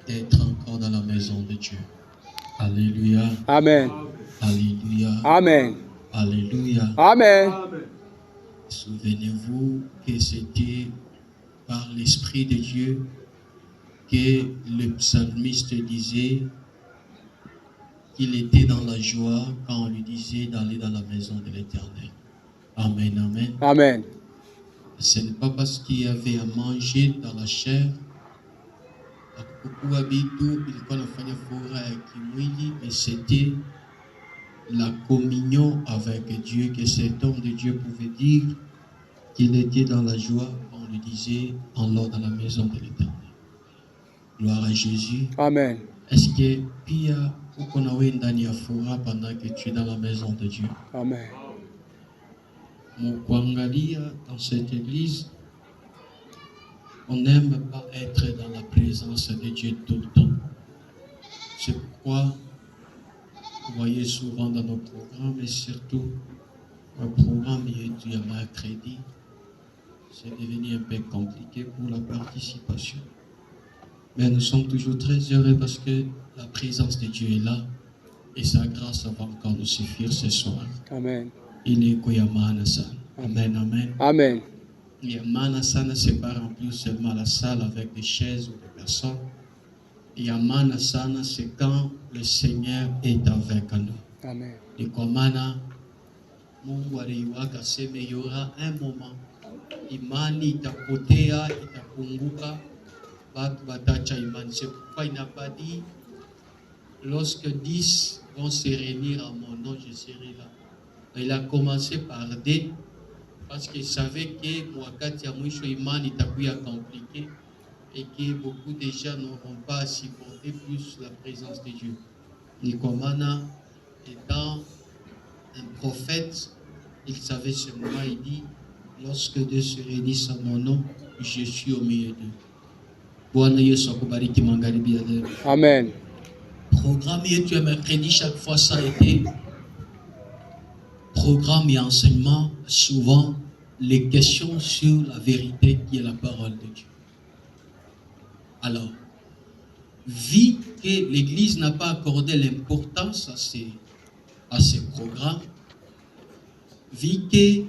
d'être encore dans la maison de Dieu. Alléluia. Amen. Alléluia. Amen. Alléluia. Amen. Souvenez-vous que c'était par l'Esprit de Dieu que le psalmiste disait qu'il était dans la joie quand on lui disait d'aller dans la maison de l'Éternel. Amen, amen. Amen. Ce n'est pas parce qu'il y avait à manger dans la chair, mais c'était la communion avec Dieu que cet homme de Dieu pouvait dire qu'il était dans la joie quand on lui disait alors dans la maison de l'Éternel. Gloire à Jésus. Amen. Est-ce que pia uko na wewe ndani ya furaha pendant que tu es dans la maison de Dieu? Amen. Mukwangalia dans cette église, on n'aime pas être dans la présence de Dieu tout le temps. C'est pourquoi vous voyez souvent dans nos programmes, et surtout le programme du mercredi, c'est devenu un peu compliqué pour la participation. Mais nous sommes toujours très heureux parce que la présence de Dieu est là et sa grâce va encore nous suffire ce soir. Amen. Il est Koyamana Sana. Amen, amen. Amen. Yamana Sana, c'est pas remplir seulement la salle avec des chaises ou des personnes. Yamana Sana, c'est quand le Seigneur est avec nous. Amen. Et Komana, Mungu aliwaka sema il y aura un moment, imani itapotea, itapunguka, watu watacha imani. C'est pourquoi il n'a pas dit, lorsque 10 vont se réunir à mon nom, je serai là. Il a commencé par D, parce qu'il savait que wakati ya mwisho imani itakuwa compliqué et que beaucoup de gens n'auront pas à supporter plus la présence de Dieu. Nikomana, étant un prophète, il savait ce moment, il dit, lorsque Dieu se réunissent à mon nom, je suis au milieu d'eux. Bwana Yesu akubariki magharibi ya leo. Amen. Programme yetu ya mercredi, chaque fois ça a été programme et enseignement, souvent les questions sur la vérité qui est la parole de Dieu. Alors, vu que l'Église n'a pas accordé l'importance à ces programmes, vu que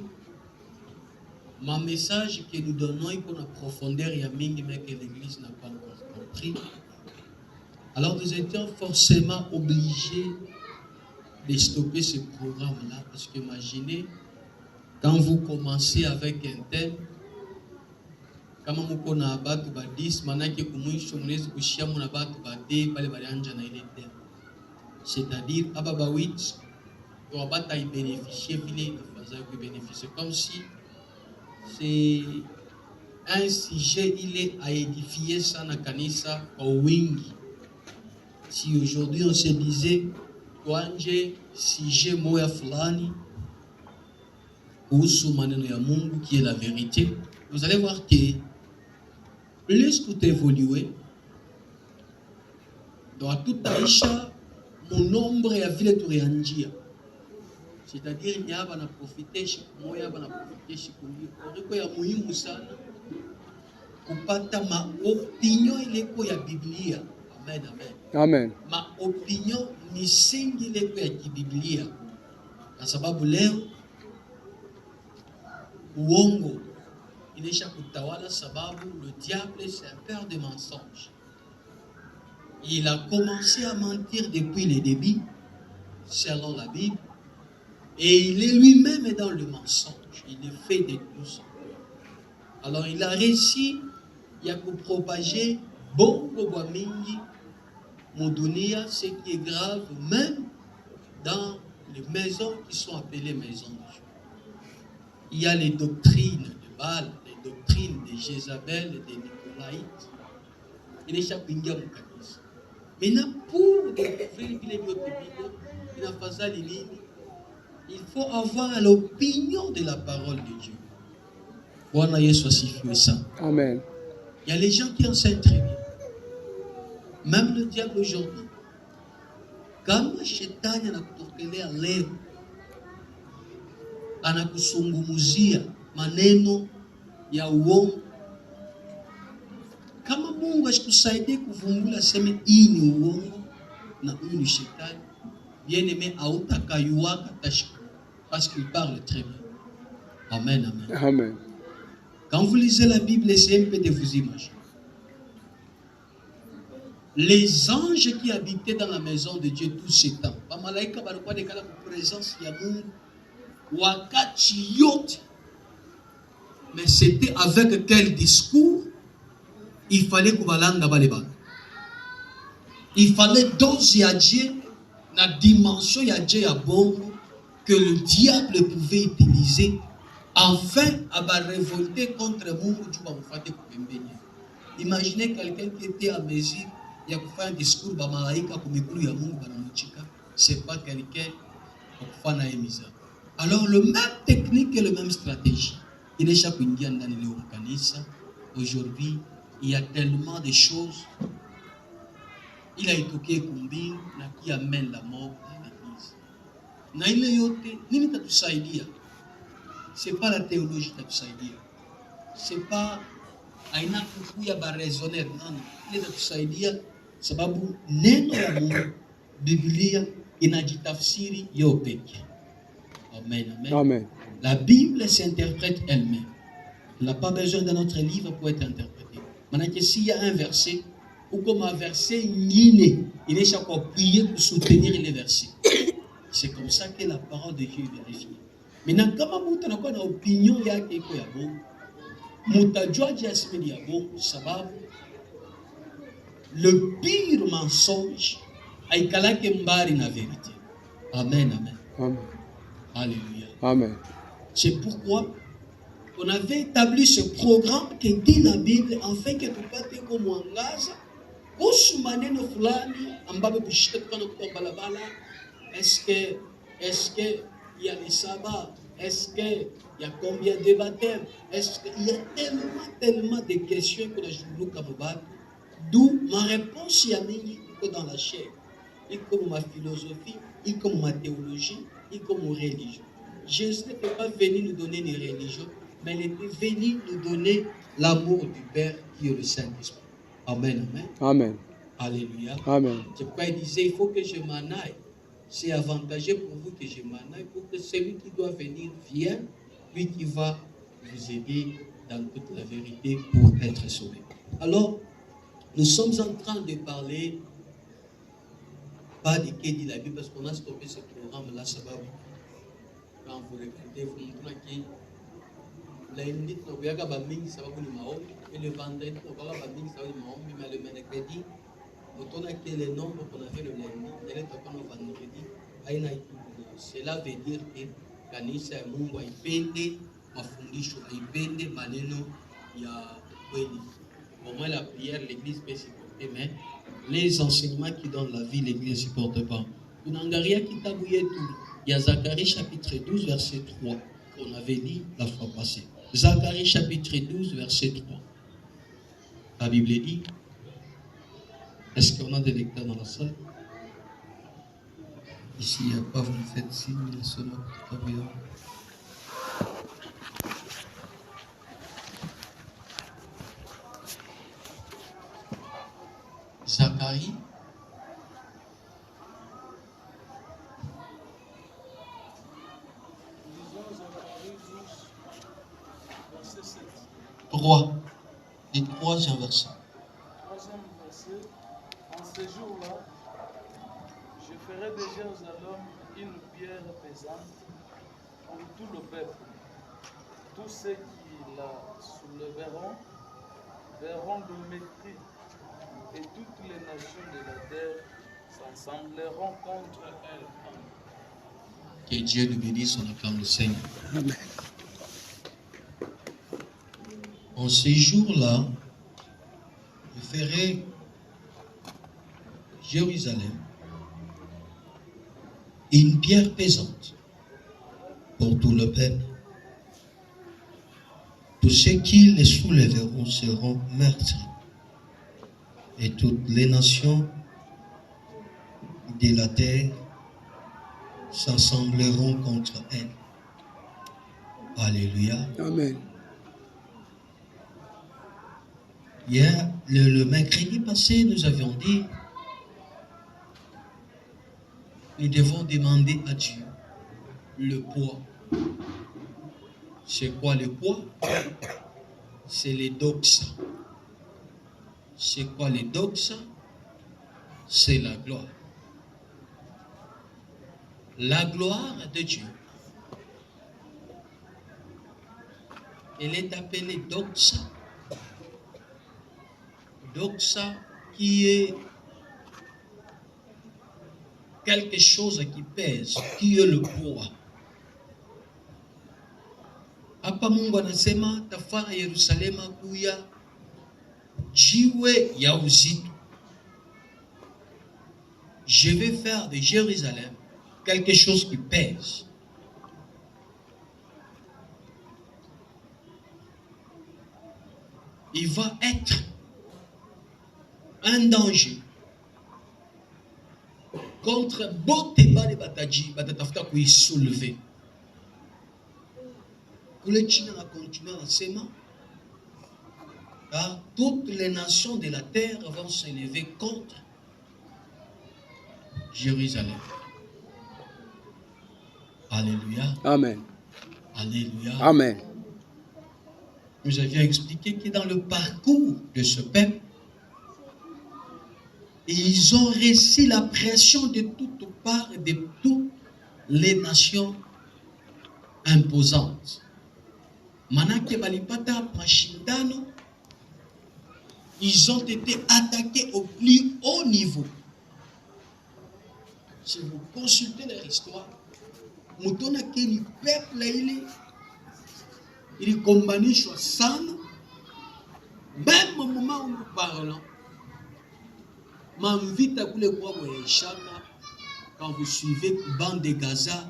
ma message que nous donnons est pour la profondeur et mingi, mais que l'Église n'a pas encore compris, alors nous étions forcément obligés de stopper ce programme-là, parce que imaginez, quand vous commencez avec un thème, kama muko na batu ba 10 manake kumwisho mnaweza kushia muna batu ba 10 pale balianja na ile thème. C'est-à-dire aba ba 8 to bata y bénéficier vile nafaza ku bénéficier comme si c'est un sujet il est à édifier sana kanisa kwa wingi. Si aujourd'hui on se disait tuanje sujet moya fulani kuhusu maneno ya Mungu qui est la vérité, vous allez voir que plus tout évolué, dans tout Aïcha, mon nombre est vile tureanjia. C'est-à-dire, il y a na profiter chez moi, il y a na profiter chez moi. Il y a muhimu sana kupata ma opinion ile ko ya Biblia. Amen, amen. Amen. Ma opinion misingi ile ko ya Biblia. Kwa sababu leo uongo inaisha kutawala, sababu le diable c'est un père de mensonges. Il a commencé à mentir depuis le début, selon la Bible, et il est lui-même dans le mensonge. Il est fait de tout ça. Alors il a réussi à propager bongo bwa mingi modunia, ce qui est grave, même dans les maisons qui sont appelées maisons de Dieu. Il y a les doctrines de Baal, les doctrines de Jézabel et de Nicolaïtes. Il est chaque binga moukanisa. Maintenant, pour découvrir il faut avoir l'opinion de la parole de Dieu. Bwana Yesu asifiwe ça. Amen. Il y a les gens qui enseignent très bien. Même le diable aujourd'hui. Kama shetani anakutokelea leo, anakusungumuzia maneno ya uongo, kama Mungu Mungu asikusaidie kuvumbula sema hii ni uongo na huyu ni shetani. Bien aimé, hautakayuaka tashika parce qu'il parle très bien. Amen, amen. Amen. Quand vous lisez la Bible, essayez un peu de vous imaginer. Les anges qui habitaient dans la maison de Dieu tout ce temps, bamalaika balikuwa nekala kwa présence ya Mungu wakati yote. Mais c'était avec quel discours? Il fallait kubalanga baleba. Il fallait dose ya Dieu na dimension ya Dieu ya bongo que le diable pouvait utiliser afin à révolter contre Mungu tu vas mfate kupembeni. Imaginez quelqu'un qui était à mesure ya kufanya discours ba malaika kumikulu ya Mungu banamuchika, c'est pas quelqu'un pour kufanya emiza. Alors le même technique et le même stratégie inaisha kuingia ndani leo kanisa. Aujourd'hui, il y a tellement de choses. Il a étoqué kumbingu na qui amène la mort dans l'église. Na ile yote nini tatusaidia? C'est pas la théologie tatusaidia. C'est pas aina kukuya ba raisonner non. Ile tatusaidia sababu neno ya Mungu Biblia inajitafsiri yo peke. Amen, amen. Amen. La Bible s'interprète elle-même. Elle n'a pas besoin d'un autre livre pour être interprétée. Maintenant, s'il y a un verset, ou comme un verset, il est chaque fois prié pour soutenir les versets. C'est comme ça que la parole de Dieu est vérifiée. Maintenant, comment vous avez une opinion, il y a quelque chose à bon. Mutajua jasmine ya bon, sababu le pire mensonge aikalake mbari na vérité. Amen, amen. Amen. Alléluia. Amen. C'est pourquoi on avait établi ce programme qui dit la Bible afin que tupate kumwangaza kuhusu maneno fulani ambapo bishite tukana kwa balabala. Est-ce que il y a les sabbats? Est-ce que il y a combien de baptêmes? Est-ce qu'il y a tellement de questions que je comme d'où ma réponse y a mis dans la chair, et comme ma philosophie, et comme ma théologie, et comme ma religion. Jésus n'était pas venu nous donner une religion, mais il était venu nous donner l'amour du Père qui est le Saint-Esprit. Amen, amen. Amen. Alléluia. Amen. C'est pourquoi il disait, il faut que je m'en aille. C'est avantageux pour vous que je m'en aille, pour que celui qui doit venir vienne, lui qui va vous aider dans toute la vérité pour être sauvé. Alors, nous sommes en train de parler, pas de qui dit la Bible, parce qu'on a stoppé ce programme-là, quand vous regardez, vous montrez que lundi, nous avons et le vendredi, nous avons mais le mercredi, nous avons les nombres qu'on avait le lundi, et le vendredi, cela veut dire que kanisa ya Mungu haipende mafundisho, haipende maneno ya kweli. Au moins la prière, l'église peut supporter, mais les enseignements qui donnent la vie, l'église ne supporte pas. Unangaria kitabu yetu ya Zacharie chapitre 12 verset 3 qu'on avait dit la fois passée. Zacharie chapitre 12 verset 3. La Bible dit, est-ce qu'on a des lecteurs dans la salle? Ici, il n'y a pas, vous me faites signe, laissez-moi tout à l'heure. Zacharie. Du troisième verset. Troisième verset. En ce jour-là, je ferai de Jérusalem une pierre pesante pour tout le peuple. Tous ceux qui la soulèveront verront le mépris, et toutes les nations de la terre s'assembleront contre elle. Que Dieu nous bénisse, on acclame le Seigneur. Amen. En ces jours-là, je ferai Jérusalem une pierre pesante pour tout le peuple. Tous ceux qui les soulèveront seront meurtris, et toutes les nations de la terre s'assembleront contre elle. Alléluia. Amen. Hier, le mercredi passé, nous avions dit, nous devons demander à Dieu le poids. C'est quoi le poids? C'est les doxa. C'est quoi les doxa? C'est la gloire. La gloire de Dieu, elle est appelée doxa. Doxa qui est quelque chose qui pèse, qui est le poids. Hapa Mungu anasema tafara Yerusalema kuya jiwe ya uzito. Je vais faire de Jérusalem quelque chose qui pèse. Il va être un danger contre Boteba de Bataji, Batatafuta qui soulever. Pour les Chine va continuer à s'aimer, car toutes les nations de la terre vont s'élever contre Jérusalem. Alléluia. Amen. Alléluia. Amen. Nous avions expliqué que dans le parcours de ce peuple, ils ont reçu la pression de toutes parts et de toutes les nations imposantes. Manake balipata mashindano, ils ont été attaqués au plus haut niveau. Si vous consultez leur histoire, mutona keli peuple il combanishwa sana, même au moment où nous parlons. M'invite kule kwa Shaka, quand vous suivez bande de Gaza,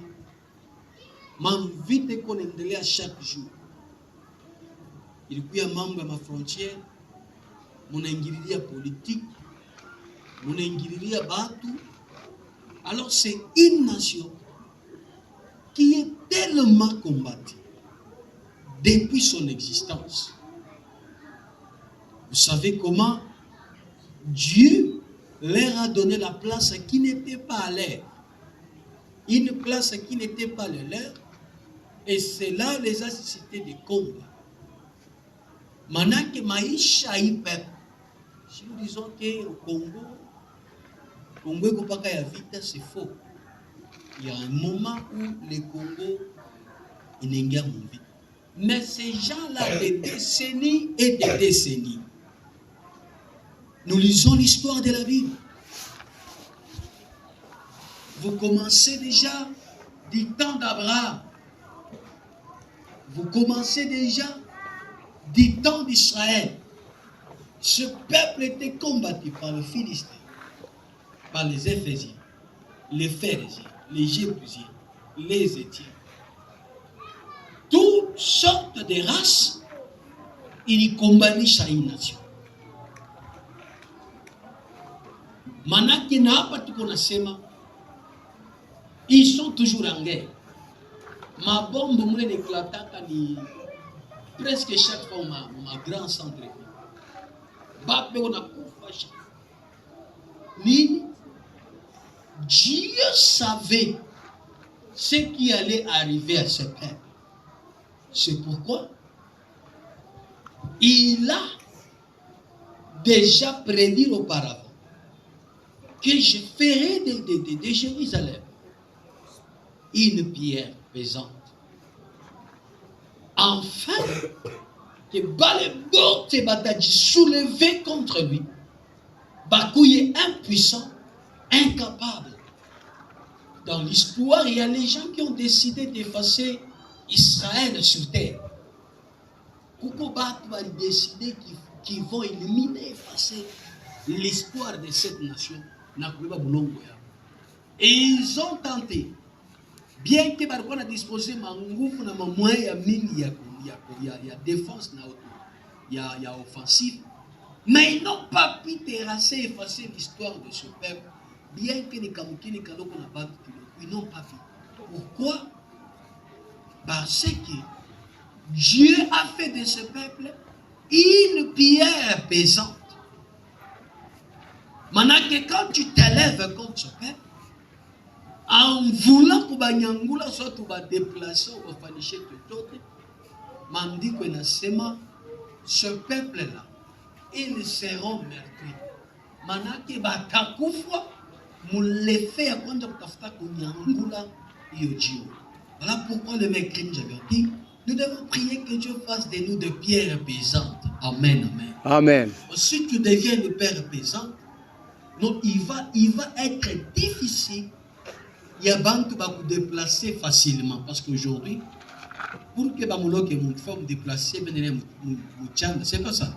m'invite qu'on endelea chaque jour. Il y a membre de ma frontière, mon ingirilia politique, mon ingirilia batu. Alors c'est une nation qui est tellement combattue depuis son existence. Vous savez comment Dieu leur a donné la place qui n'était pas à leur. Une place qui n'était pas la leur. Et cela les a suscité des combats. Maintenant que Maïcha y peuple, si nous disons qu'au Congo est vite, c'est faux. Il y a un moment où le Congo est une guerre vite. Mais ces gens-là, des décennies et des décennies, nous lisons l'histoire de la Bible. Vous commencez déjà du temps d'Abraham. Vous commencez déjà du temps d'Israël. Ce peuple était combattu par les Philistins, par les Éphésiens, les Phérésiens, les Jébusiens, les Étiens. Toutes sortes de races, ils combattent à une nation. Manaki na hapa tuko nasema, ils sont toujours en guerre. Ma bombe mule n'éclataka ni presque chaque fois ma grand centre. Bape on a kufa. Ni Dieu savait ce qui allait arriver à ce peuple. C'est pourquoi il a déjà prédit auparavant que je ferai de Jérusalem une pierre pesante. Enfin, que Balebot et Bataji soulevés contre lui, Bakouye impuissant, incapable. Dans l'histoire, il y a les gens qui ont décidé d'effacer Israël sur terre. Koukobat va décider qu'ils vont éliminer, effacer l'histoire de cette nation. Et ils ont tenté. Bien que Barkouana a disposé mangouf na moyen ya mini ya défense na auto, ya offensive, mais ils n'ont pas pu terrasser, effacer l'histoire de ce peuple. Bien que les Kamoukini Kaloko n'a pas pu, ils n'ont pas pu. Pourquoi? Parce que Dieu a fait de ce peuple une pierre pesante. Maintenant que quand tu t'élèves contre ce peuple, en voulant pour banyangula soit tu vas déplacer ou va fanicher tout autre, mandi que nasema ce peuple là, ils seront meurtris. Maintenant que batakufa mulefe ya kwanja kutafuta kunyangula hiyo jiwe. Voilà pourquoi le mercredi j'avais dit, nous devons prier que Dieu fasse de nous des pierres pesantes. Amen, amen. Amen. Si tu deviens une pierre pesante, donc il va être difficile. Il y a banque qui va vous déplacer facilement parce qu'aujourd'hui, pour que vous forme déplacer, c'est pas ça.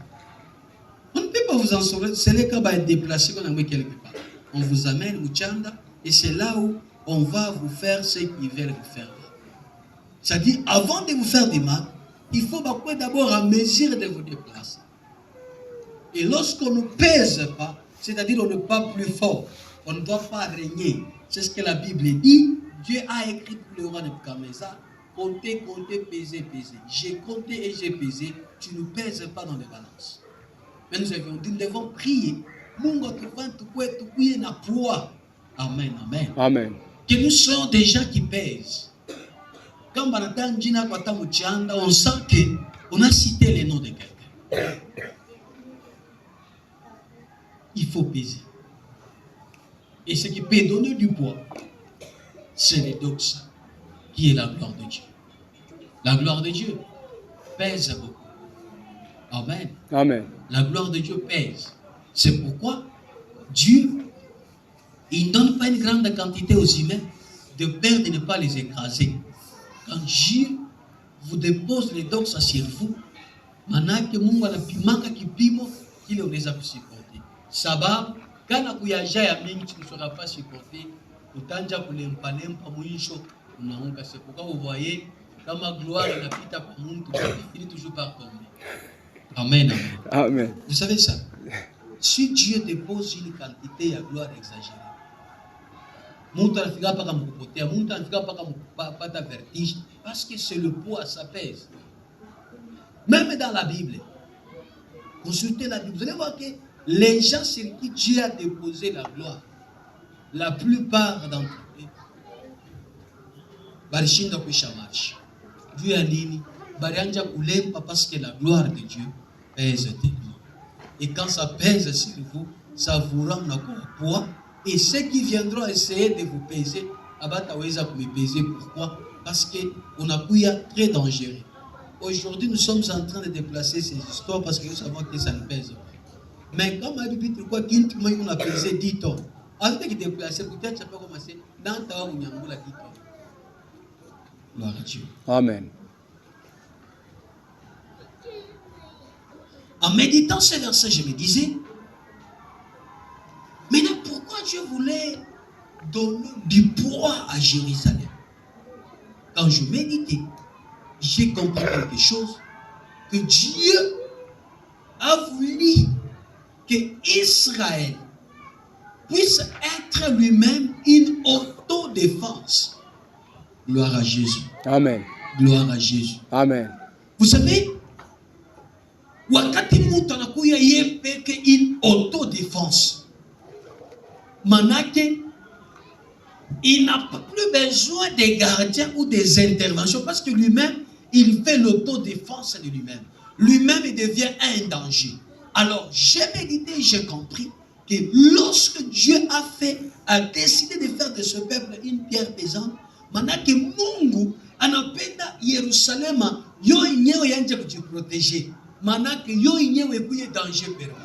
On ne peut pas vous en sauver. C'est le cas d'être déplacé qu'on a mis quelque part. On vous amène Mouchanda et c'est là où on va vous faire ce qu'ils veulent vous faire. C'est-à-dire, avant de vous faire du mal, il faut d'abord en mesure de vous déplacer. Et lorsqu'on ne pèse pas, c'est-à-dire on n'est pas plus fort, on ne doit pas régner. C'est ce que la Bible dit. Dieu a écrit pour le roi de Nebuchadnezzar, comptez, comptez, pesez, pesez. J'ai compté et j'ai pesé, tu ne pèses pas dans les balances. Mais nous avions dit, nous devons prier. Amen, amen. Amen. Que nous soyons des gens qui pèsent. Quand on sent qu'on a cité les noms de quelqu'un. Il faut peser. Et ce qui peut donner du poids, c'est le doxa, qui est la gloire de Dieu. La gloire de Dieu pèse beaucoup. Amen. Amen. La gloire de Dieu pèse. C'est pourquoi Dieu, il ne donne pas une grande quantité aux humains de peur de ne pas les écraser. Quand Dieu vous dépose les doxa sur vous, manake Mungu anapimaka kipimo kile unaweza kusupporter. Sababu kana kuyaja ya mingi tu ne seras pas supporté, utanja kulempa mwisho unaanguka. C'est pourquoi vous voyez kama gloire inapita kwa mtu il finit toujours par tomber. Amen, amen. Amen. Vous savez ça? Si Dieu dépose une quantité de gloire exagérée, mtu anafika paka mkupotea, mtu anafika paka mpata vertige, parce que c'est le poids, ça pèse. Même dans la Bible, consultez la Bible, vous allez voir que les gens sur qui Dieu a déposé la gloire, la plupart d'entre eux, barishinda kuisha marche. Dieu a dit, barianja kulempa parce que la gloire de Dieu pèse tellement. Et quand ça pèse sur vous, ça vous rend un poids. Et ceux qui viendront essayer de vous peser, abataweza vous peser. Pourquoi? Parce qu'on a pu être très dangereux. Aujourd'hui, nous sommes en train de déplacer ces histoires parce que nous savons que ça ne pèse pas. Mais comme à Bible, pourquoi on a pesé 10 tonnes? Avec qu'il déplacer, peut-être ça peut commencer dans ta où il y a 10 tonnes. Gloire à Dieu. Amen. En méditant ce verset, je me disais, maintenant pourquoi Dieu voulait donner du poids à Jérusalem? Quand je méditais, j'ai compris quelque chose, que Dieu a voulu que Israël puisse être lui-même une autodéfense. Gloire à Jésus. Amen. Gloire à Jésus. Amen. Vous savez, wakati mtu anakuya yeye peke une autodéfense, manake il n'a plus besoin des gardiens ou des interventions parce que lui-même, il fait l'autodéfense de lui-même. Lui-même, il devient un danger. Alors, j'ai médité, j'ai compris que lorsque Dieu a décidé de faire de ce peuple une pierre pesante, manake Mungu anapenda Yerusalema yo inyewe yanje kujiprotéger. Manake yo inyewe kuye danger permanent.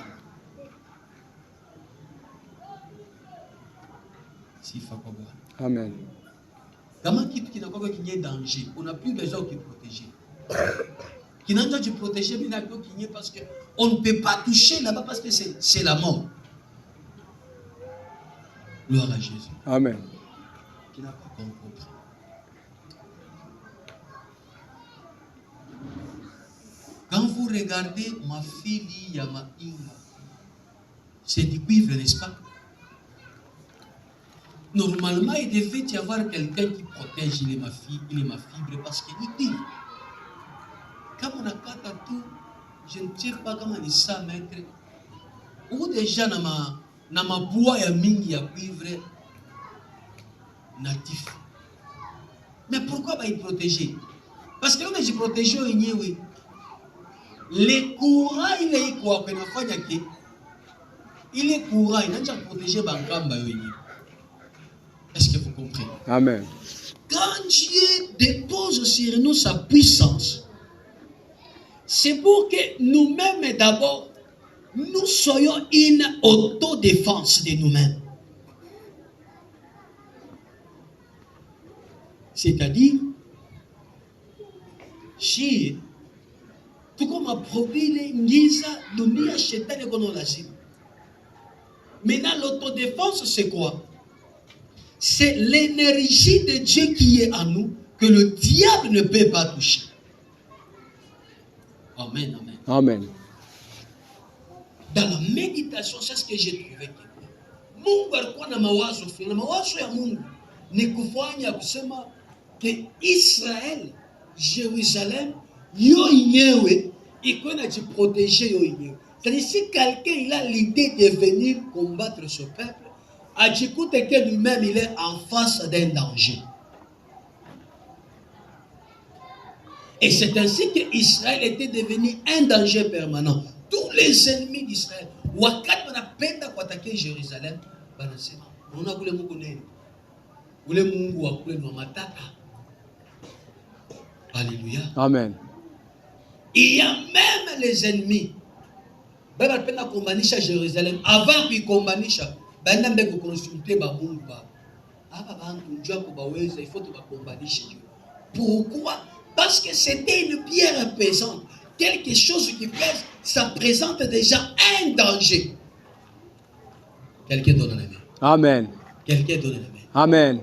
Amen. Comment qui n'a pas de danger, on n'a plus besoin de te protéger. Qui n'a pas de protéger, mais parce qu'on ne peut pas toucher là-bas parce que c'est la mort. Gloire à Jésus. Amen. Qui n'a pas compris. Quand vous regardez ma fille Yamainga, c'est du cuivre, n'est-ce pas? Normalement, il devait y avoir quelqu'un qui protège ma fibre parce qu'il dit, comme on a tout, je ne sais pas comment les ça mettre. Ou déjà na ma bois ya mingi ya cuivre natif. Mais pourquoi pas y protéger? Parce que on est protégé au oui. Les courants il est quoi que na fanya ke il est courant il a déjà protégé bankamba yo. Est-ce que vous comprenez? Amen. Quand Dieu dépose sur nous sa puissance, c'est pour que nous-mêmes d'abord nous soyons une autodéfense de nous-mêmes. C'est-à-dire, si tout comme a promis les Nisa, nous achetons les gonolazim. Maintenant, l'autodéfense, c'est quoi? C'est l'énergie de Dieu qui est en nous que le diable ne peut pas toucher. Amen, amen. Amen. Dans la méditation, c'est ce que j'ai trouvé. Mungu alikuwa na mawazo fulani. Na mawazo ya Mungu ni kufanya kusema que Israël, Jérusalem, yo yenyewe iko na jiprotéger yo yenyewe. C'est-à-dire si quelqu'un il a l'idée de venir combattre ce peuple, écoute que lui-même il est en face d'un danger. Et c'est ainsi que Israël était devenu un danger permanent. Tous les ennemis d'Israël, wakati wanapenda kuattaquer Jérusalem, banasema, "Unaona kule Mungu nini? Ule Mungu wa kule ni matata." Alléluia. Amen. Il y a même les ennemis. Ben wanapenda kumbanisha Jérusalem avant kuikombanisha, baenda mbele kuconsulter ba Mungu ba. Hapa bantu njoo kubaweza, il faut tubakombanishe. Pourquoi? Parce que c'était une pierre pesante. Quelque chose qui pèse, ça présente déjà un danger. Quelqu'un donne la main. Amen. Quelqu'un donne la main. Amen.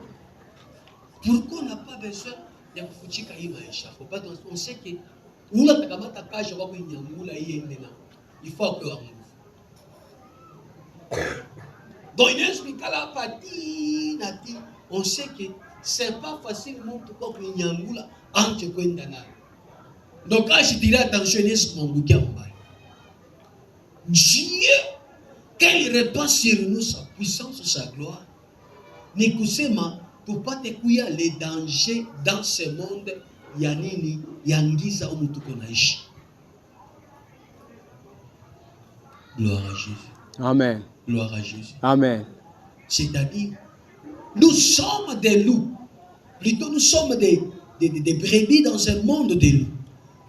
Pourquoi on n'a pas besoin de kufuchika hii maisha? On sait que il faut que donc on sait que c'est pas facilement pour que Nyangula entre Kwendana. Donc quand je dirais attention, Dieu, quand il répand sur nous sa puissance, sa gloire, Nikusema pour pas te couiller les dangers dans ce monde, yanini yangiza umutuko naishi. Gloire à Jésus. Amen. Gloire à Jésus. Amen. C'est-à-dire, nous sommes des loups. Plutôt, nous sommes des brebis dans un monde de loups.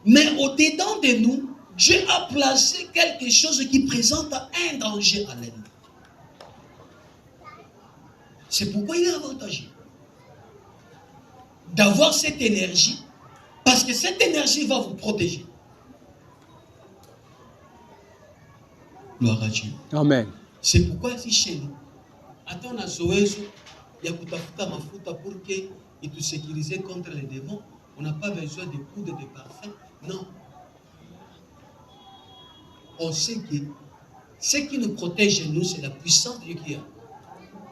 Mais au-dedans de nous, Dieu a placé quelque chose qui présente un danger à l'ennemi. C'est pourquoi il est avantageux d'avoir cette énergie, parce que cette énergie va vous protéger. Gloire à Dieu. Amen. C'est pourquoi ici chez nous, attends à Zoézo, il y a Koutafuta Mafuta pour qu'il te sécurise contre les démons. On n'a pas besoin de poudre de parfum. Non. On sait que ce qui nous protège nous, c'est la puissance de Dieu qui est.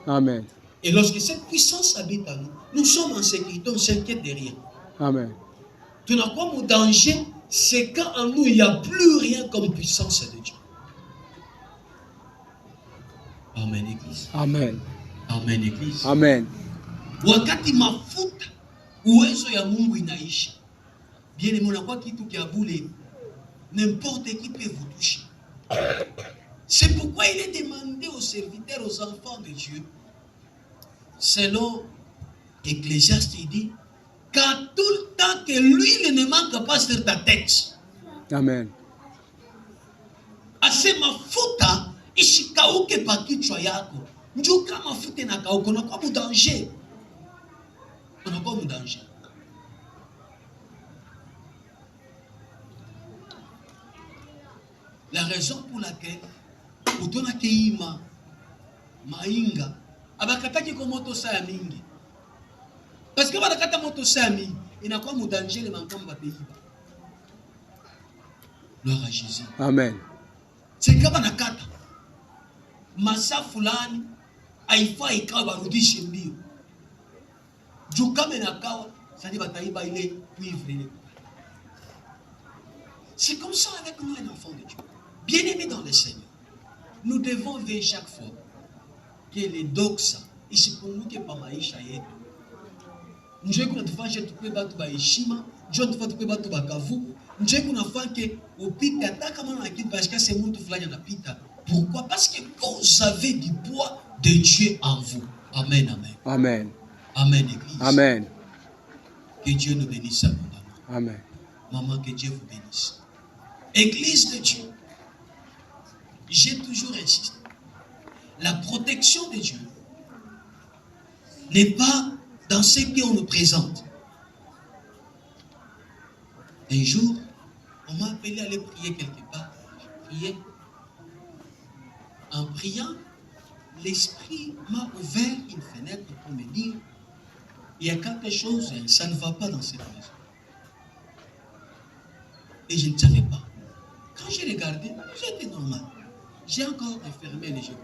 Amen. Et lorsque cette puissance habite en nous, nous sommes en sécurité, on ne s'inquiète de rien. Amen. Tout d'un coup, mon danger, c'est quand en nous, il n'y a plus rien comme puissance de Dieu. Amen, Église. Amen. Amen, Église. Amen. Wakati mafuta uwezo ya Mungu inaisha. Bien aimé, on a quoi qui tout a boulé. N'importe qui peut vous toucher. C'est pourquoi il est demandé aux serviteurs, aux enfants de Dieu, selon Ecclésiaste, il dit, qu'à tout le temps que l'huile ne manque pas sur ta tête. Amen. Ase mafuta ishikauke pa kichwa yako. Njoo kama mafuta inakauka, unakuwa mu danger. Unakuwa mu danger. La raison pour laquelle utona keima mainga abakataki ko moto sa ya mingi. Parce que banakata moto sa ya mingi inakuwa mu danger le mankamba beiba. Gloire à Jésus. Amen. C'est kama nakata masa fulani haifai ikawa barudishe mbio. Juu kama inakawa sasa bataiba ile cuivre ile. C'est comme ça avec nous, un enfant de Dieu. Bien-aimé dans le Seigneur, nous devons veiller chaque fois que les doxa, et c'est pour nous que par maïcha yetu. Nous avons fait que nous avons fait heshima, nous avons fait que nous avons kavu, nous avons fait que au pita, parce que c'est monde flâne na pita. Pourquoi? Parce que vous avez du poids de Dieu en vous. Amen, amen. Amen. Amen, Église. Amen. Que Dieu nous bénisse, abondamment. Amen. Maman, que Dieu vous bénisse. Église de Dieu, j'ai toujours insisté. La protection de Dieu n'est pas dans ce qu'on nous présente. Un jour, on m'a appelé à aller prier quelque part. Je priais. En priant, l'Esprit m'a ouvert une fenêtre pour me dire, il y a quelque chose, ça ne va pas dans cette maison. Et je ne savais pas. Quand j'ai regardé, c'était normal. J'ai encore refermé les yeux.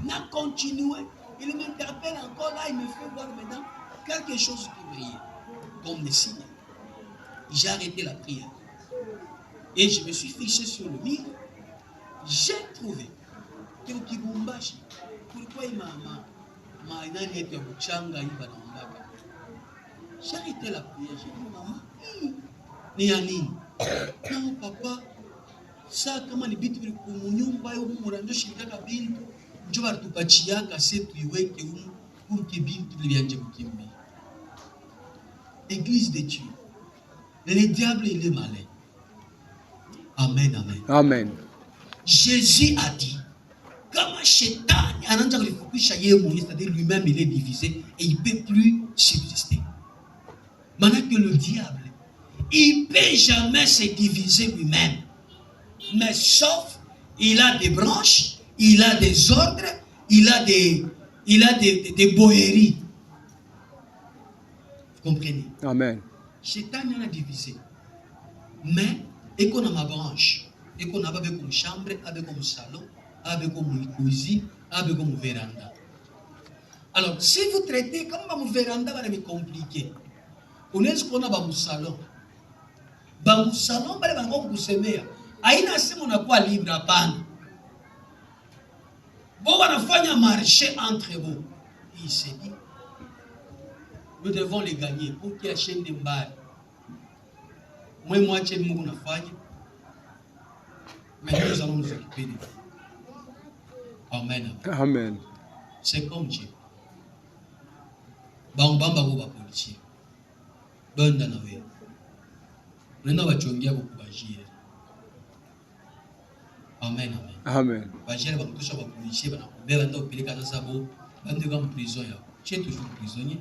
On a continué. Il m'interpelle encore là, il me fait voir maintenant quelque chose qui brillait, comme le signe. J'ai arrêté la prière. Et je me suis fiché sur le mur. J'ai trouvé que Kibumbashi, pourquoi il m'a j'ai arrêté la prière. J'ai dit, maman, ni anini? Non, papa, ça, kama ni bitu kumunyumba yo murando shirika bintu, njo baratupachiaka setu iweke umu, pour que bintu lianje mukimbi. Église de Dieu. Le diable, il est malin. Amen, amen. Amen. Jésus a dit, comme Shaitan, c'est-à-dire lui-même, il est divisé et il ne peut plus subsister. Maintenant que le diable, il ne peut jamais se diviser lui-même. Mais sauf, il a des branches, il a des ordres, il a des bohéries. Vous comprenez? Amen. Shaitan en a divisé. Mais, et qu'on a ma branche, et qu'on a avec comme chambre, avec comme salon, avec comme cuisine, avec comme véranda. Alors, si vous traitez comme une véranda, ça va être compliqué. On est ce qu'on a dans le salon. Dans le salon, ça va être comme vous s'aimer. Aïna, c'est mon quoi libre à pan. Vous allez faire un marché entre vous. Il s'est dit, nous devons les gagner pour qu'il y ait une chaîne de mbar. Moi, je vais vous faire. Mais nous allons nous occuper de vous. Amen. Amen. C'est comme Dieu. Bambamba va policier. Banda na wewe. Nenda wachongea kukubajia. Amen, amen. Amen. Bajia va kutusha kwa policier bana kubeba ndo peleka na sabo. Bande comme prison ya. Tu es toujours prisonnier.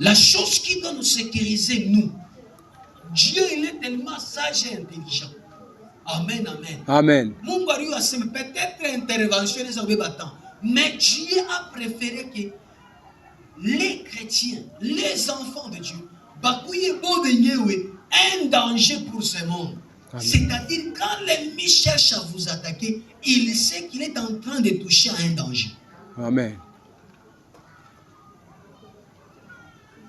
La chose qui doit nous sécuriser, nous, Dieu, il est tellement sage et intelligent. Amen, amen. Amen. Mon mari a peut-être intervention les battants, mais Dieu a préféré que les chrétiens, les enfants de Dieu, un danger pour ce monde. C'est-à-dire, quand l'ennemi cherche à vous attaquer, il sait qu'il est en train de toucher à un danger. Amen.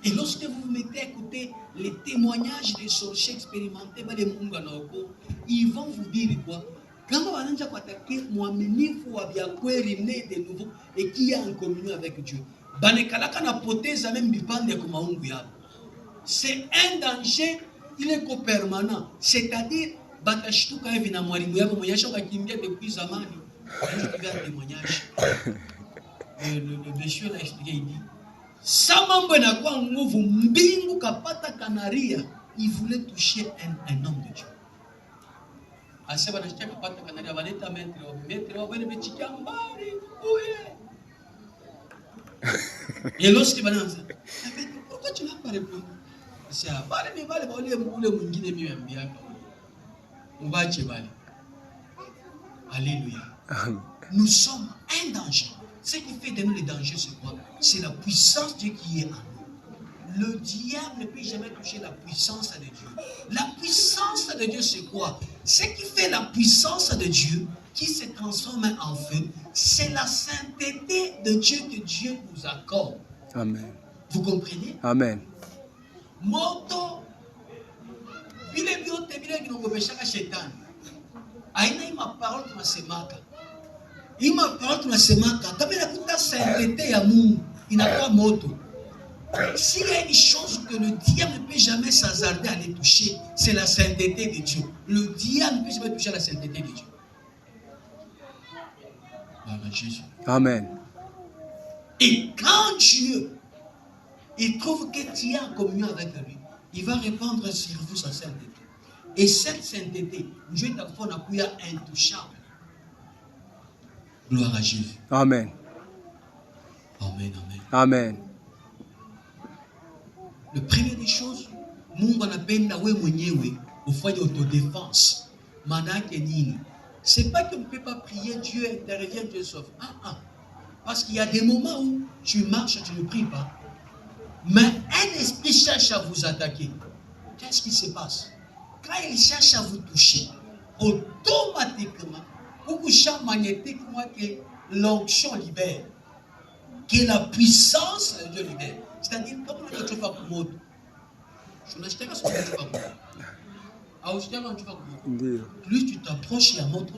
Et lorsque vous vous mettez à écouter les témoignages des sorciers expérimentés par les Munganoko, ils vont vous dire quoi? Quand on va attaquer Moamini ou Abiakweri né de nouveau et qui est en communion avec Dieu, c'est un danger, il est permanent. C'est-à-dire, Batashtuka Evina Mwarimu Yabo Moyashoka Kimbia depuis Zamani. Un témoignage. Le monsieur l'a expliqué, il dit. Il voulait toucher un homme de Dieu. Et lorsqu'il va dire, pourquoi tu n'as pas répondu? Alléluia. Nous sommes un danger. Ce qui fait de nous les dangers, c'est quoi? C'est la puissance de Dieu qui est en nous. Le diable ne peut jamais toucher la puissance de Dieu. La puissance de Dieu, c'est quoi? Ce qui fait la puissance de Dieu, qui se transforme en feu, c'est la sainteté de Dieu que Dieu nous accorde. Amen. Vous comprenez? Amen. Moto Bile biote bile binongopeshaka shetani. Aina ima parole tunasemaka. Ima parole tunasemaka. Kama inakuta sainteté ya Mungu inakuwa moto. S'il y a une chose que le diable ne peut jamais s'hasarder à les toucher, c'est la sainteté de Dieu. Le diable ne peut jamais toucher la sainteté de Dieu. Voilà Jésus. Amen. Et quand Dieu, il trouve que tu es en communion avec lui, il va répandre sur vous sa sainteté. Et cette sainteté, Dieu t'a fait un couille intouchable. Gloire à Jésus. Amen. Amen, amen. Amen. Le premier des choses, Mungu anapenda wewe mwenyewe ufanye autodéfense. Manake nini? C'est pas qu'on ne peut pas prier, Dieu intervient, Dieu sauve. Parce qu'il y a des moments où tu marches, tu ne pries pas. Mais un esprit cherche à vous attaquer. Qu'est-ce qui se passe? Quand il cherche à vous toucher, automatiquement, pour que champ magnétique, moi, que l'onction libère, que la puissance de Dieu libère. C'est-à-dire, comme on a dit, plus tu t'approches, il y a moto,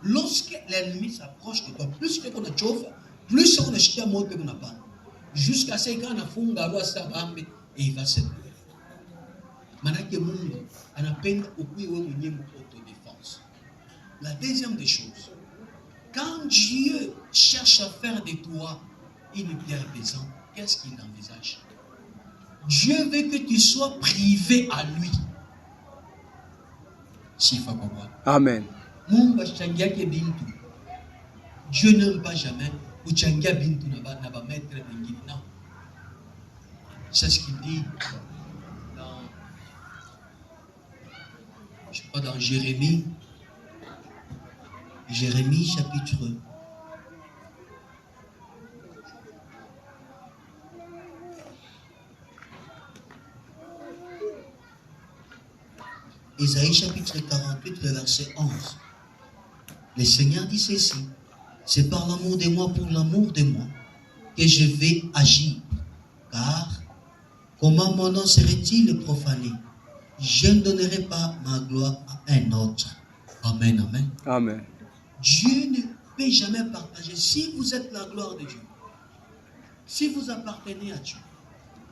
lorsque l'ennemi s'approche de toi, plus que tu chauffe, plus on a moto, jusqu'à ce qu'on a fondé à l'ouest et il va se lever. Autodéfense. La deuxième des choses, quand Dieu cherche à faire de toi une pierre pesante, qu'est-ce qu'il envisage? Dieu veut que tu sois privé à lui. Amen. Dieu n'aime pas jamais. C'est ce qu'il dit dans, je crois dans Jérémie. Jérémie chapitre 48, le verset 11. Le Seigneur dit ceci: c'est par l'amour de moi, pour l'amour de moi, que je vais agir. Car comment mon nom serait-il profané? Je ne donnerai pas ma gloire à un autre. Amen, amen. Amen. Dieu ne peut jamais partager. Si vous êtes la gloire de Dieu, si vous appartenez à Dieu,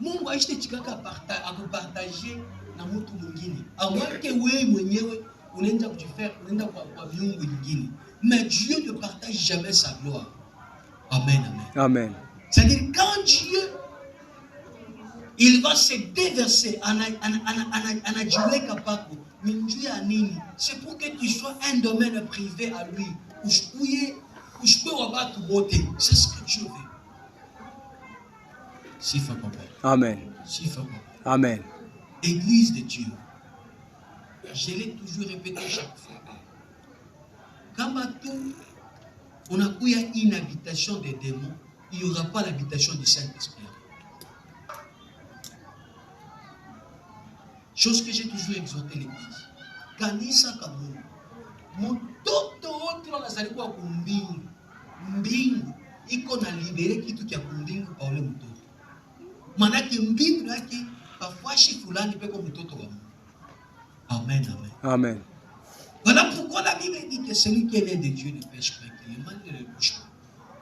Mungu aishite chikaka akupartager na mtu mwingine. Awake wewe mwenyewe unaenda kujifaire, unaenda kwa miungu nyingine. Mais Dieu ne partage jamais sa gloire. Amen, amen. Amen. C'est-à-dire quand Dieu il va se déverser c'est pour que tu sois un domaine privé à lui. C'est ce que Dieu veut. Amen. Amen. Église de Dieu. Je l'ai toujours répété chaque fois. Quand on a une habitation des démons, il n'y aura pas l'habitation du Saint-Esprit. Chose que j'ai toujours exhorté l'église. Kanisa kamungu. Mtoto wote wanazaliwa kumbingu. Mbingu iko na libere kitu kia kumbingu pa ule mtoto. Manake mbingu yake pafashi fulani peko mtoto wa Mungu. Amen, amen. Amen. Voilà pourquoi la Bible dit que celui qui est né de Dieu ne pêche pas, que les mains ne le bouchent pas.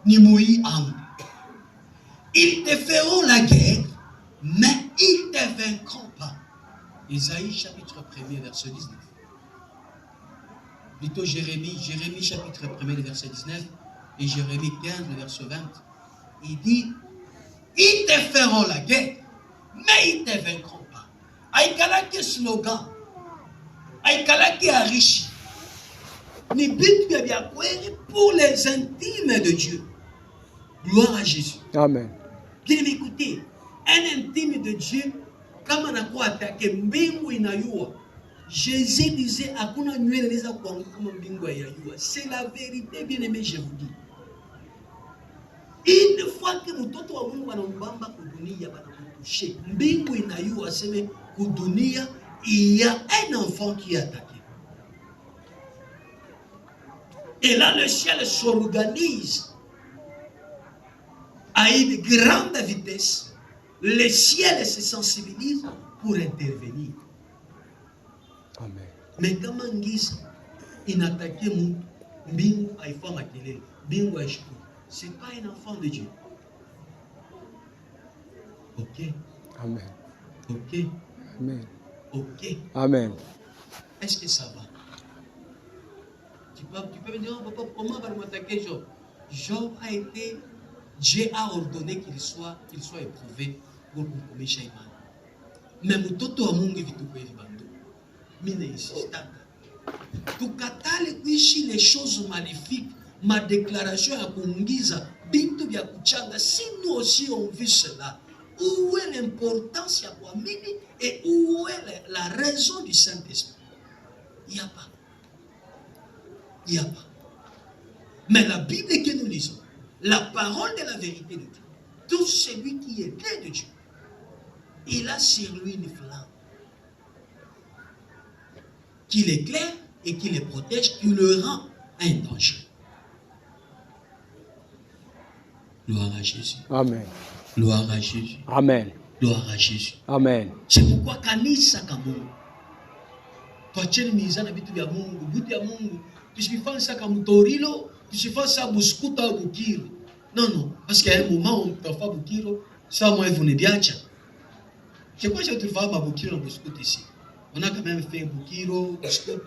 Ni mouillent âme. Ils te feront la guerre, mais ils ne te vaincront pas. Isaïe chapitre 1er verset 19. Plutôt Jérémie chapitre 1er verset 19 et Jérémie 15 verset 20. Il dit, ils te feront la guerre, mais ils ne te vaincront pas. Aïkalaki slogan, Aïkalaki arishi. Ni but bien pour les intimes de Dieu. Gloire à Jésus. Amen. Bien écoutez, un intime de Dieu, comme on a quoi attaquer mbingu inayua. Jésus disait hakuna nywele leza kuanguka kama mbingu inayua. C'est la vérité, bien aimé, je vous dis. Une fois que mtoto wa Mungu anambamba kudunia banakutushe, mbingu inayua aseme kudunia, il y a un enfant qui est attaqué. Et là le ciel s'organise à une grande vitesse. Le ciel se sensibilise pour intervenir. Amen. Mais kama ngisa inattaquer mtu, mbingu haifaa makelele, mbingu haishukuru. C'est pas un enfant de Dieu. Ok. Amen. Ok. Amen. Ok. Amen. Est-ce que ça va? Tu peux me dire, oh, papa, comment va m'attaquer Job? Job a été, Dieu a ordonné qu'il soit éprouvé pour kumkomesha imani. Mais mtoto wa Mungu hivi tuko hivi bando. Mimi insistanta. Tukatale kuishi les choses maléfiques, ma déclaration ya kuingiza bintu vya kuchanga. Si nous aussi on vit cela, où est l'importance ya kuamini et où est la raison du Saint-Esprit? Il n'y a pas. Il n'y a pas. Mais la Bible que nous lisons, la parole de la vérité de Dieu, tout celui qui est né de Dieu, il a sur lui une flamme qui l'éclaire et qui le protège, qui le rend un danger. Gloire à Jésus. Amen. Gloire à Jésus. Amen. Gloire à Jésus. Amen. C'est pourquoi kanisa kamungu tuacheni mizana vitu vya Mungu, vitu vya Mungu tusifanye ça comme torilo, tusifanye ça buskuta au bukiro. Non, non, parce qu'il y a un moment où on peut faire bukiro, ça moi vous ne biacha. C'est quoi j'ai tu faire ma bukiro en buskuta ici? On a quand même fait bukiro, buskut.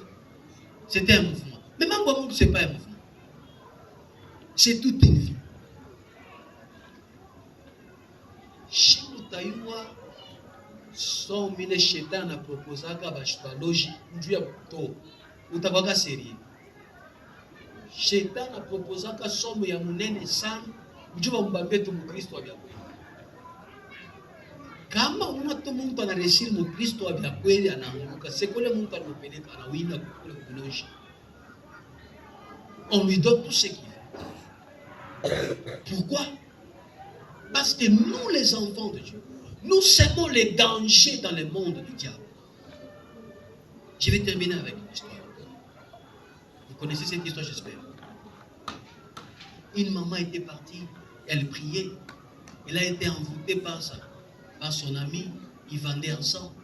C'était un mouvement. Mais même pour nous, c'est pas un mouvement. C'est toute une vie. Chez nous, taïwa, son mine shetani na proposaka bashitaloji njuu ya kutoa. Utakwaka sérieux. Shetani na proposaka somo ya munene sana njuu bambambie tu Mkristo wa kweli. Kama una tu mtu anaresiri Mkristo wa kweli anaanguka, sekole mtu anapeleka anawinda kule kuloji. On lui donne tout ce qu'il veut. Pourquoi? Parce que nous, les enfants de Dieu, nous savons les dangers dans le monde du diable. Je vais terminer avec une histoire. Vous connaissez cette histoire, j'espère. Une maman était partie, elle priait. Elle a été envoûtée par son ami. Ils vendaient ensemble.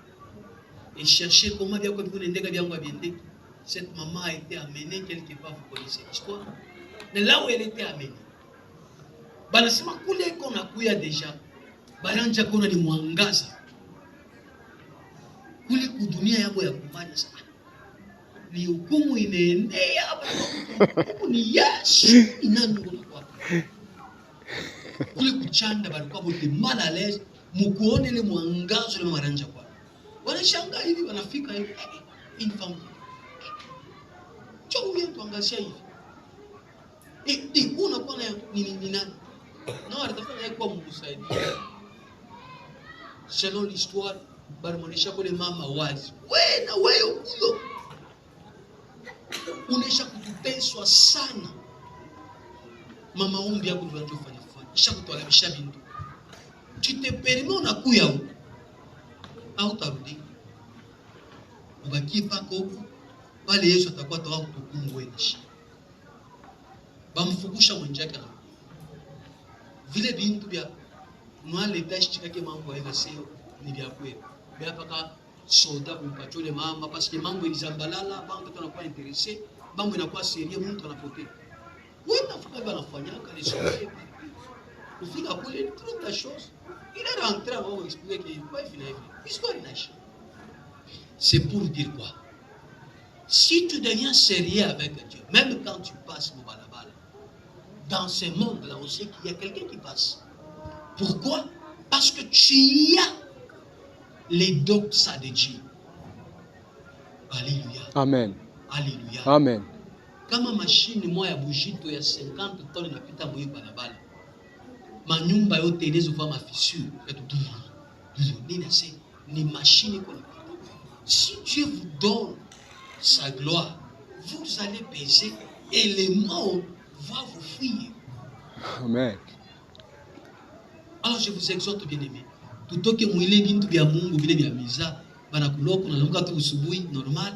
Et cherchaient comment bien cette maman a été amenée quelque part. Vous connaissez l'histoire. Mais là où elle était amenée, banasema kule kona kuya deja balanja kona ni mwangaza kule kudunia yabo ya kumanya sana ni hukumu inaendea hukumu ni Yesu inanungu kwa kule kuchanda balikuwa bote mal à l'aise mukuone ile mwangazo ile maranja kwa wanashangaa hivi wanafika hivi une femme tu viens tuangalia hivi et unakuwa na ni nani. Non, elle quoi selon l'histoire, barmonisha kule mama wazi. We na wewe huyo. Unaisha kututeswa sana. Mama umbi yako ndio anafanya fanya. Isha kutualamisha bintu. Tu te permets na kuya huko. Au tarudi. Ubaki pako pale Yesu atakuwa toa kutukumu wewe. Bamfukusha mwenjake na vile bintu bya mwa leta shikake mambo ya sio ni bya kweli bya paka soda kumpachole mama parce que mambo ilizambalala bantu tunakuwa intéressé mambo inakuwa sérieux mtu anapotea wewe nafuka banafanya kale soda ufika kule toute la chose il est rentré avant expliquer que il pas fini histoire inaisha. C'est pour dire quoi? Si tu deviens sérieux avec Dieu, même quand tu passes au balabala, dans ce monde-là, on sait qu'il y a quelqu'un qui passe. Pourquoi? Parce que tu as les doxas de Dieu. Alléluia. Amen. Alléluia. Amen. Kama machine moya ya bujito ya 50 tonnes inapita mwe balabala. Manyumba yote inaweza kuwa mafissure. Ni machine kwa. Si Dieu vous donne sa gloire, vous allez peser et les morts va vous fuir. Amen. Alors je vous exhorte bien aimé. Tutoke mwile bintu bya Mungu bile bya miza bana kuloko na lamuka tu usubuhi normal.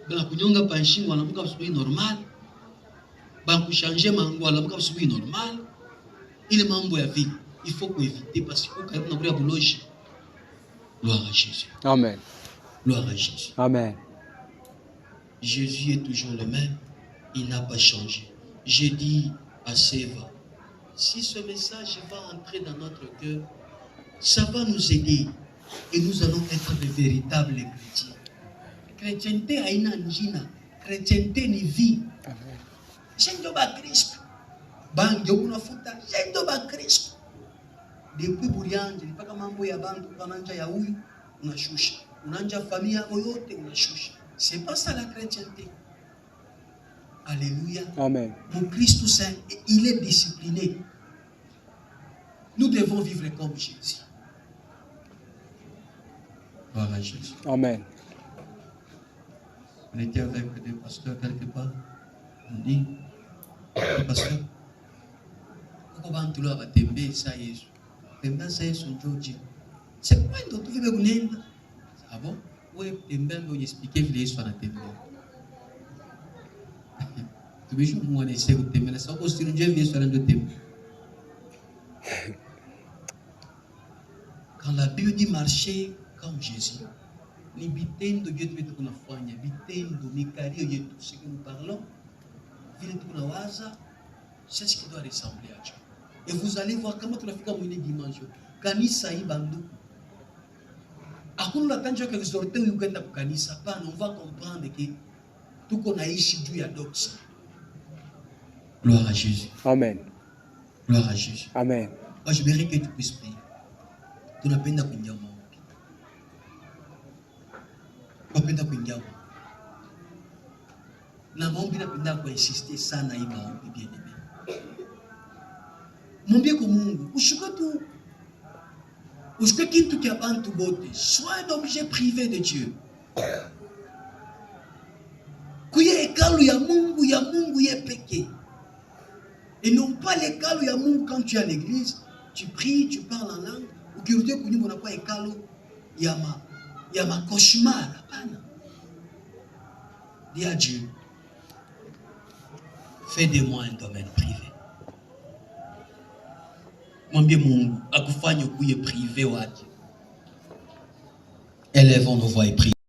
Bana kunyonga panshi wala lamuka usubuhi normal. Bana kuchanger mango wala lamuka usubuhi normal. Ile mambo ya vie, il faut éviter parce que karibu na kulia buloji. Gloire à Jésus. Amen. Gloire à Jésus. Amen. Jésus est toujours le même. Il n'a pas changé. J'ai dit à Séva, si ce message va entrer dans notre cœur, ça va nous aider. Et nous allons être de véritables chrétiens. Chrétienté a une angina. Chrétienté ni vie. Jendo ba Christ. Banjo unafuta. Jendo ba Christ. Depuis Burianje, mpaka mambo ya bantu kananja ya huyu unashusha. Unanja familia yako yote unashusha. C'est pas ça la chrétienté. Alléluia. Amen. Mon Christ Saint, il est discipliné. Nous devons vivre comme Jésus. Gloire à Jésus. Amen. On était avec des pasteurs quelque part. On dit, le pasteur, pourquoi on va tember ça Jésus? Tember ça Jésus, c'est quoi d'autre qui veut vous. Ah bon? Oui, tember, on expliquer que Jésus a tember. Tu veux juste moi laisser vous tember. Ça va aussi Dieu vient sur un de tember. Quand la Bible dit marcher comme Jésus, ni bitendo Dieu te kuna fanya, bitendo mikari Dieu tout ce que nous parlons, vile kuna waza, c'est ce qui doit ressembler à Dieu. Et vous allez voir comment tu vas faire comme une dimension. Kanisa hii bandu. Hakuna tanjo que exhorter ukenda kwa kanisa pana, on va comprendre que tuko naishi juu ya doxa. Gloire à Jésus. Amen. Gloire à Jésus. Amen. Moi je voudrais que tu puisses prier. Tunapenda kuingia maombi. Tunapenda kuingia maombi. Na maombi napenda kuinsister sana hii maombi bien aimé. Mwambie kwa Mungu, ushuke kitu kia bantu bote. Sois un objet privé de Dieu. Kuye hekalu ya Mungu ye peke. Et non pas l'hekalu ya Mungu quand tu es à l'église, tu pries, tu parles en langue. Ukirudi kunyumba unakuwa hekalu ya ma cauchemar. Hapana. Dis à Dieu, fais de moi un domaine privé. Mwambie Mungu akufanye kuye privé wa Dieu. Élevons nos voix et prions.